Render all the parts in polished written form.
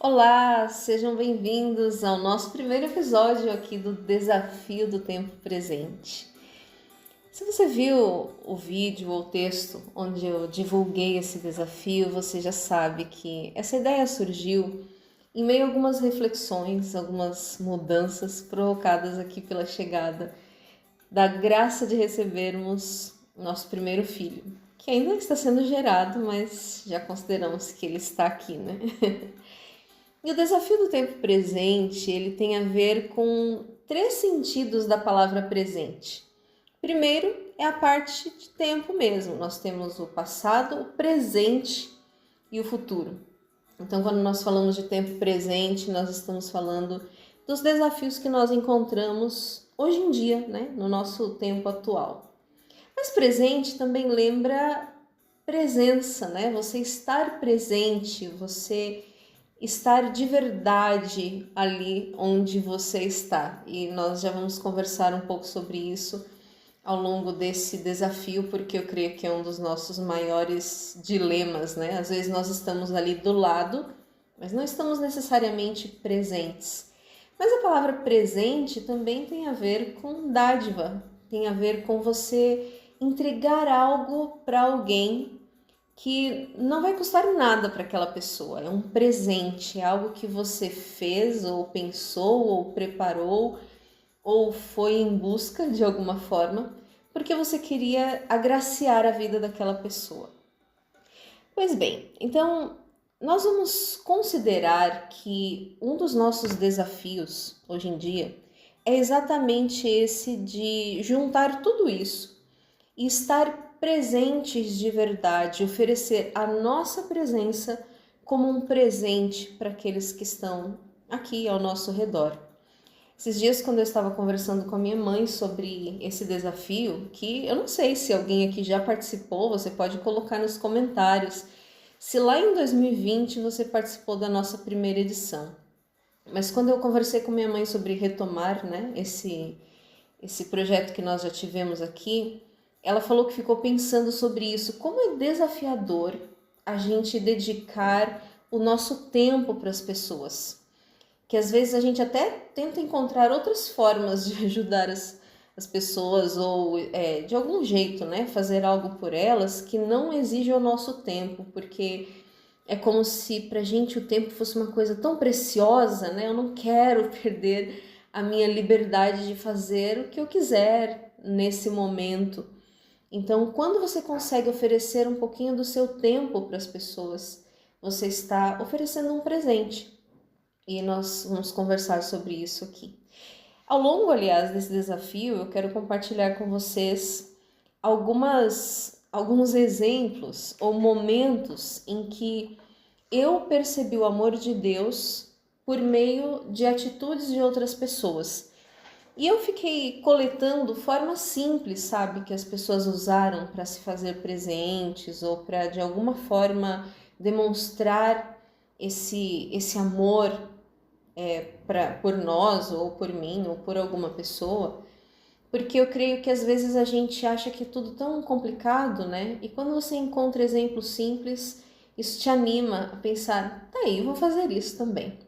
Olá, sejam bem-vindos ao nosso primeiro episódio aqui do Desafio do Tempo Presente. Se você viu o vídeo ou o texto onde eu divulguei esse desafio, você já sabe que essa ideia surgiu em meio a algumas reflexões, algumas mudanças provocadas aqui pela chegada da graça de recebermos nosso primeiro filho, que ainda está sendo gerado, mas já consideramos que ele está aqui, né? E o desafio do tempo presente, ele tem a ver com três sentidos da palavra presente. Primeiro é a parte de tempo mesmo. Nós temos o passado, o presente e o futuro. Então, quando nós falamos de tempo presente, nós estamos falando dos desafios que nós encontramos hoje em dia, né, no nosso tempo atual. Mas presente também lembra presença, né? Você estar presente, você estar de verdade ali onde você está. E nós já vamos conversar um pouco sobre isso ao longo desse desafio, porque eu creio que é um dos nossos maiores dilemas, né? Às vezes nós estamos ali do lado, mas não estamos necessariamente presentes. Mas a palavra presente também tem a ver com dádiva, tem a ver com você entregar algo para alguém que não vai custar nada para aquela pessoa. É um presente, é algo que você fez, ou pensou, ou preparou, ou foi em busca de alguma forma, porque você queria agraciar a vida daquela pessoa. Pois bem, então nós vamos considerar que um dos nossos desafios hoje em dia é exatamente esse de juntar tudo isso e estar presentes de verdade, oferecer a nossa presença como um presente para aqueles que estão aqui ao nosso redor. Esses dias, quando eu estava conversando com a minha mãe sobre esse desafio, que eu não sei se alguém aqui já participou, você pode colocar nos comentários se lá em 2020 você participou da nossa primeira edição. Mas quando eu conversei com minha mãe sobre retomar, né, esse projeto que nós já tivemos aqui, ela falou que ficou pensando sobre isso, como é desafiador a gente dedicar o nosso tempo para as pessoas. Que às vezes a gente até tenta encontrar outras formas de ajudar as pessoas ou de algum jeito, né, fazer algo por elas que não exige o nosso tempo, porque é como se pra gente o tempo fosse uma coisa tão preciosa, né? Eu não quero perder a minha liberdade de fazer o que eu quiser nesse momento. Então, quando você consegue oferecer um pouquinho do seu tempo para as pessoas, você está oferecendo um presente. E nós vamos conversar sobre isso aqui. Ao longo, aliás, desse desafio, eu quero compartilhar com vocês alguns exemplos ou momentos em que eu percebi o amor de Deus por meio de atitudes de outras pessoas. E eu fiquei coletando formas simples, sabe, que as pessoas usaram para se fazer presentes ou para de alguma forma demonstrar esse amor por nós ou por mim ou por alguma pessoa. Porque eu creio que às vezes a gente acha que é tudo tão complicado, né? E quando você encontra exemplos simples, isso te anima a pensar, tá aí, eu vou fazer isso também.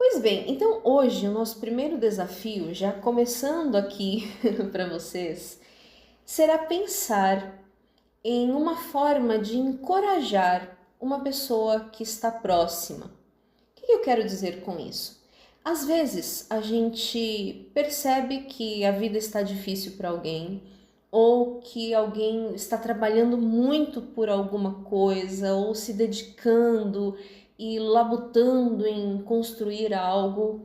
Pois bem, então hoje o nosso primeiro desafio, já começando aqui para vocês, será pensar em uma forma de encorajar uma pessoa que está próxima. O que eu quero dizer com isso? Às vezes a gente percebe que a vida está difícil para alguém, ou que alguém está trabalhando muito por alguma coisa, ou se dedicando e labutando em construir algo,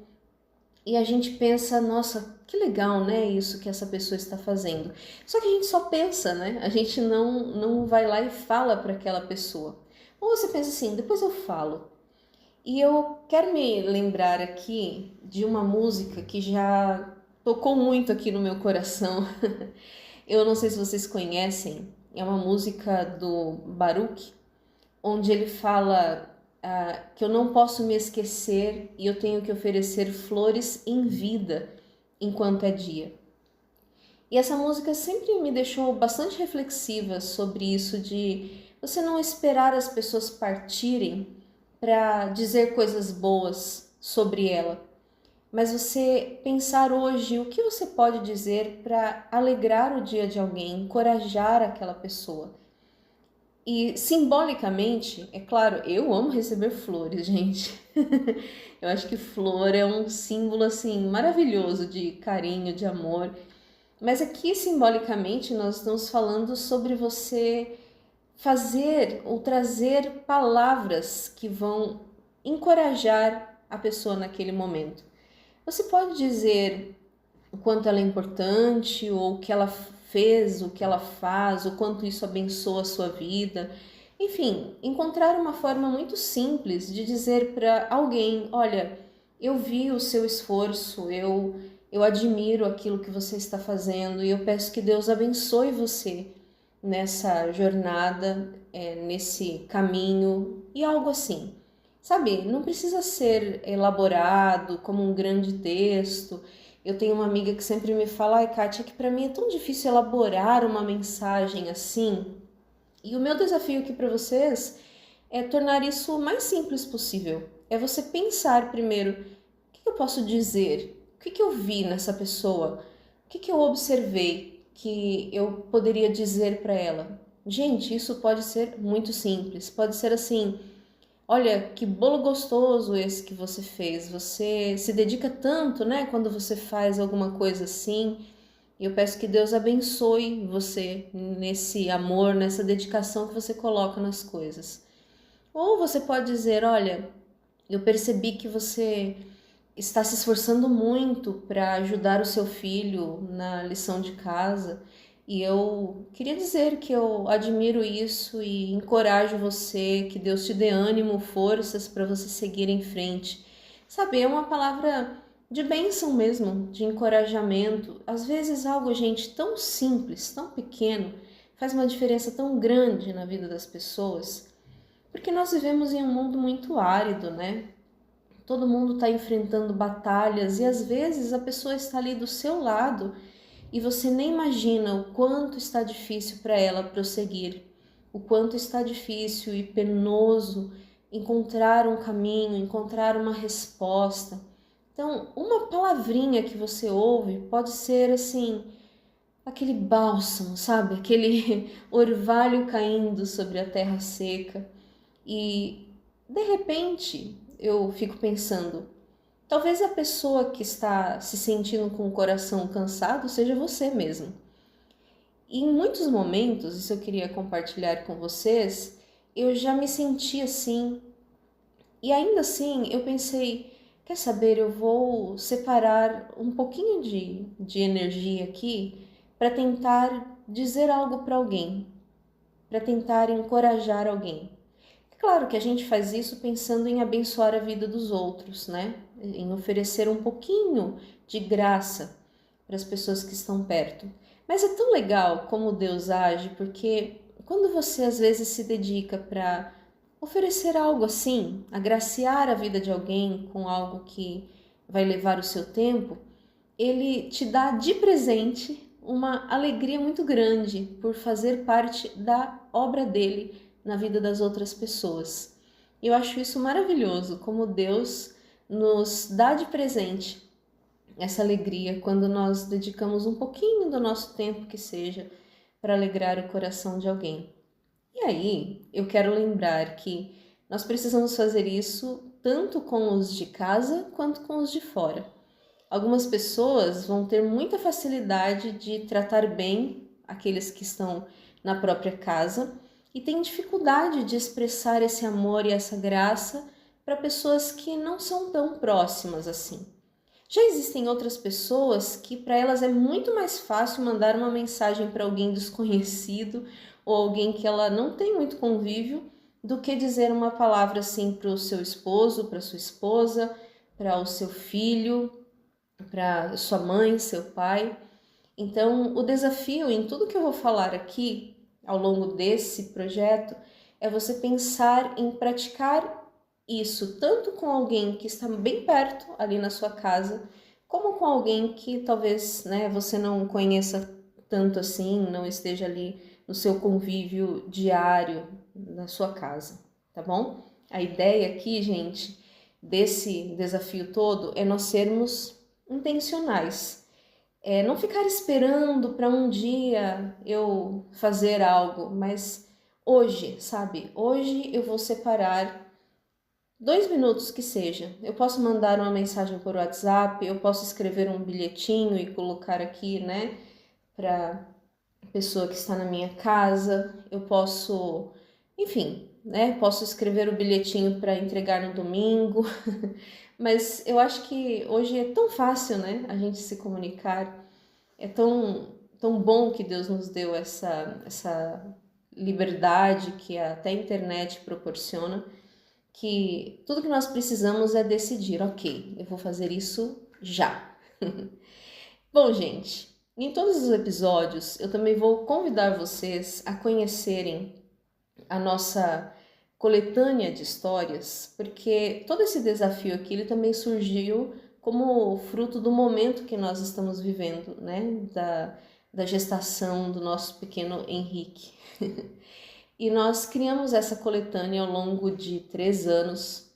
e a gente pensa, nossa, que legal, né, isso que essa pessoa está fazendo. Só que a gente só pensa, né? A gente não vai lá e fala para aquela pessoa. Ou você pensa assim, depois eu falo. E eu quero me lembrar aqui de uma música que já tocou muito aqui no meu coração. Eu não sei se vocês conhecem, é uma música do Baruch, onde ele fala que eu não posso me esquecer e eu tenho que oferecer flores em vida enquanto é dia. E essa música sempre me deixou bastante reflexiva sobre isso de você não esperar as pessoas partirem para dizer coisas boas sobre ela, mas você pensar hoje o que você pode dizer para alegrar o dia de alguém, encorajar aquela pessoa. E simbolicamente, é claro, eu amo receber flores, gente. Eu acho que flor é um símbolo assim maravilhoso de carinho, de amor. Mas aqui simbolicamente nós estamos falando sobre você fazer ou trazer palavras que vão encorajar a pessoa naquele momento. Você pode dizer o quanto ela é importante, ou o que ela fez, o que ela faz, o quanto isso abençoa a sua vida. Enfim, encontrar uma forma muito simples de dizer para alguém: olha, eu vi o seu esforço, eu admiro aquilo que você está fazendo e eu peço que Deus abençoe você nessa jornada, nesse caminho e algo assim. Sabe, não precisa ser elaborado como um grande texto. Eu tenho uma amiga que sempre me fala: ai, Kátia, que para mim é tão difícil elaborar uma mensagem assim. E o meu desafio aqui para vocês é tornar isso o mais simples possível. É você pensar primeiro: o que eu posso dizer? O que eu vi nessa pessoa? O que eu observei que eu poderia dizer para ela? Gente, isso pode ser muito simples. Pode ser assim: olha, que bolo gostoso esse que você fez. Você se dedica tanto, né, quando você faz alguma coisa assim. E eu peço que Deus abençoe você nesse amor, nessa dedicação que você coloca nas coisas. Ou você pode dizer: olha, eu percebi que você está se esforçando muito para ajudar o seu filho na lição de casa. E eu queria dizer que eu admiro isso e encorajo você, que Deus te dê ânimo, forças para você seguir em frente. Sabe, é uma palavra de bênção mesmo, de encorajamento. Às vezes algo, gente, tão simples, tão pequeno, faz uma diferença tão grande na vida das pessoas. Porque nós vivemos em um mundo muito árido, né? Todo mundo está enfrentando batalhas e às vezes a pessoa está ali do seu lado e você nem imagina o quanto está difícil para ela prosseguir, o quanto está difícil e penoso encontrar um caminho, encontrar uma resposta. Então, uma palavrinha que você ouve pode ser assim, aquele bálsamo, sabe? Aquele orvalho caindo sobre a terra seca. E de repente eu fico pensando, talvez a pessoa que está se sentindo com o coração cansado seja você mesmo. E em muitos momentos, isso eu queria compartilhar com vocês, eu já me senti assim. E ainda assim eu pensei, quer saber, eu vou separar um pouquinho de energia aqui para tentar dizer algo para alguém, para tentar encorajar alguém. É claro que a gente faz isso pensando em abençoar a vida dos outros, né? Em oferecer um pouquinho de graça para as pessoas que estão perto. Mas é tão legal como Deus age, porque quando você às vezes se dedica para oferecer algo assim, agraciar a vida de alguém com algo que vai levar o seu tempo, ele te dá de presente uma alegria muito grande por fazer parte da obra dele na vida das outras pessoas. Eu acho isso maravilhoso, como Deus nos dá de presente essa alegria quando nós dedicamos um pouquinho do nosso tempo que seja para alegrar o coração de alguém. E aí, eu quero lembrar que nós precisamos fazer isso tanto com os de casa quanto com os de fora. Algumas pessoas vão ter muita facilidade de tratar bem aqueles que estão na própria casa e têm dificuldade de expressar esse amor e essa graça para pessoas que não são tão próximas assim. Já existem outras pessoas que para elas é muito mais fácil mandar uma mensagem para alguém desconhecido ou alguém que ela não tem muito convívio do que dizer uma palavra assim para o seu esposo, para sua esposa, para o seu filho, para sua mãe, seu pai. Então, o desafio em tudo que eu vou falar aqui ao longo desse projeto é você pensar em praticar isso tanto com alguém que está bem perto ali na sua casa, como com alguém que talvez, né, você não conheça tanto assim, não esteja ali no seu convívio diário na sua casa, tá bom? A ideia aqui, gente, desse desafio todo é nós sermos intencionais. Não ficar esperando para um dia eu fazer algo, mas hoje, sabe? Hoje eu vou separar 2 minutos que seja. Eu posso mandar uma mensagem por WhatsApp, eu posso escrever um bilhetinho e colocar aqui, né, para a pessoa que está na minha casa. Eu posso, enfim, né, posso escrever o bilhetinho para entregar no domingo. Mas eu acho que hoje é tão fácil, né, a gente se comunicar. É tão bom que Deus nos deu essa liberdade que até a internet proporciona, que tudo que nós precisamos é decidir, ok, eu vou fazer isso já. Bom, gente, em todos os episódios eu também vou convidar vocês a conhecerem a nossa coletânea de histórias, porque todo esse desafio aqui ele também surgiu como fruto do momento que nós estamos vivendo, né? Da gestação do nosso pequeno Henrique. E nós criamos essa coletânea ao longo de 3 anos,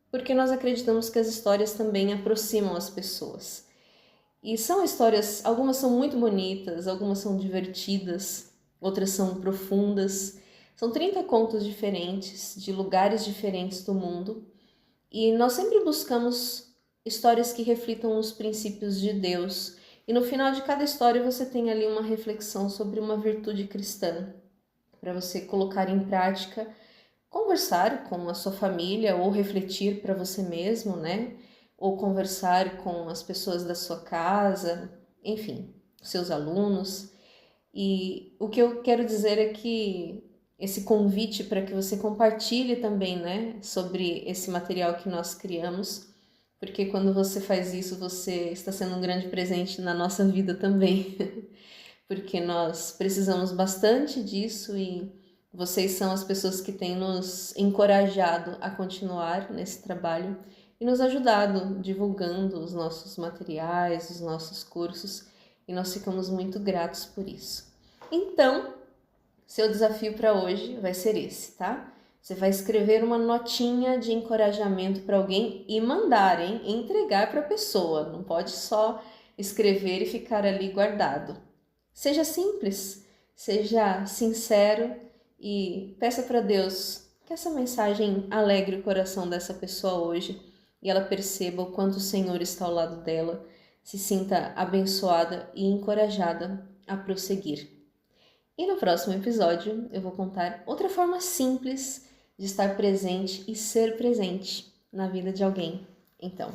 porque nós acreditamos que as histórias também aproximam as pessoas. E são histórias, algumas são muito bonitas, algumas são divertidas, outras são profundas. São 30 contos diferentes, de lugares diferentes do mundo. E nós sempre buscamos histórias que reflitam os princípios de Deus. E no final de cada história você tem ali uma reflexão sobre uma virtude cristã, para você colocar em prática, conversar com a sua família ou refletir para você mesmo, né? Ou conversar com as pessoas da sua casa, enfim, seus alunos. E o que eu quero dizer é que esse convite para que você compartilhe também, né, sobre esse material que nós criamos, porque quando você faz isso, você está sendo um grande presente na nossa vida também, porque nós precisamos bastante disso e vocês são as pessoas que têm nos encorajado a continuar nesse trabalho e nos ajudado divulgando os nossos materiais, os nossos cursos, e nós ficamos muito gratos por isso. Então, seu desafio para hoje vai ser esse, tá? Você vai escrever uma notinha de encorajamento para alguém e mandar, hein? Entregar para a pessoa. Não pode só escrever e ficar ali guardado. Seja simples, seja sincero e peça para Deus que essa mensagem alegre o coração dessa pessoa hoje e ela perceba o quanto o Senhor está ao lado dela, se sinta abençoada e encorajada a prosseguir. E no próximo episódio eu vou contar outra forma simples de estar presente e ser presente na vida de alguém. Então,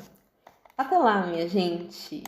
até lá, minha gente!